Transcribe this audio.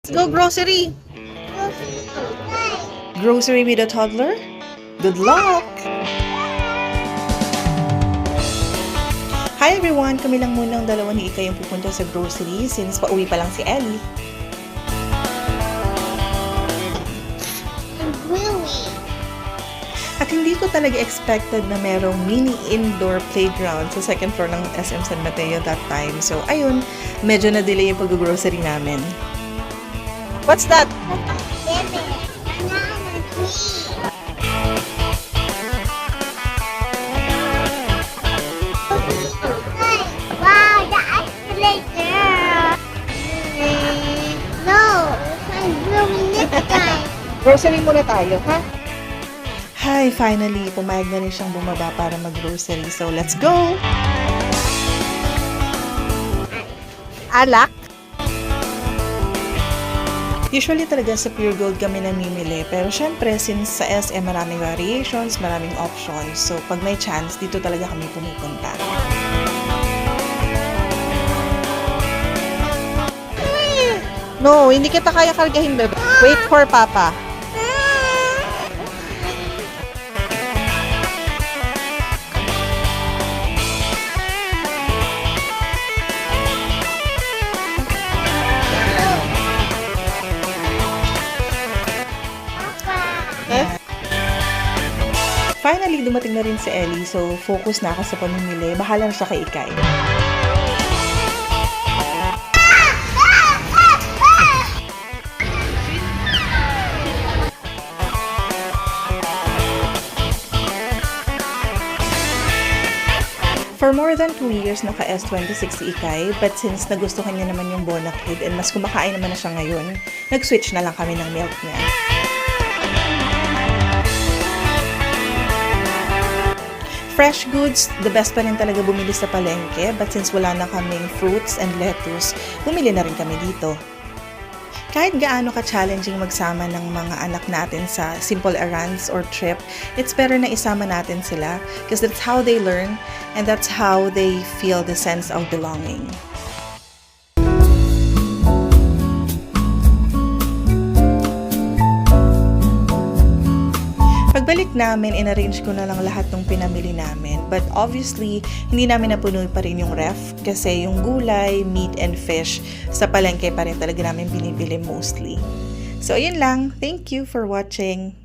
Let's go grocery. Grocery with a toddler? Good luck! Hi everyone! Kami lang munang dalawa ni Ika yung pupunta sa grocery since pauwi pa lang si Ellie. At hindi ko talaga expected na merong mini indoor playground sa second floor ng SM San Mateo that time. So ayun, medyo na-delay yung pag-grocery namin. What's that? Wow, the escalator! No, I'm really next time. Grocery muna tayo, ha? Hi, finally, pumayag na rin siyang bumaba para mag-grocery. So, let's go! Alak? Usually talaga sa Pure Gold kami namimili. Pero syempre, since sa SM maraming variations, maraming options. So, pag may chance, dito talaga kami pumupunta. No, hindi kita kaya kargahin, bebe. Wait for Papa. Finally, dumating na rin si Ellie, so focus na ako sa pamimili. Bahala na siya kay Ikay. For more than 2 years, naka-S26 si Ikay, but since nagustuhan niya naman yung Bonakid and mas kumakain naman na siya ngayon, nag-switch na lang kami ng milk niya. Fresh goods, the best pa rin talaga bumili sa palengke, but since wala na kaming fruits and lettuce, bumili na rin kami dito. Kahit gaano ka-challenging magsama ng mga anak natin sa simple errands or trip, it's better na isama natin sila because that's how they learn and that's how they feel the sense of belonging. Pagbalik namin, in-arrange ko na lang lahat ng pinamili namin. But obviously, hindi namin napuno pa rin yung ref kasi yung gulay, meat, and fish sa palengke pa rin talaga namin binibili mostly. So, ayun lang. Thank you for watching.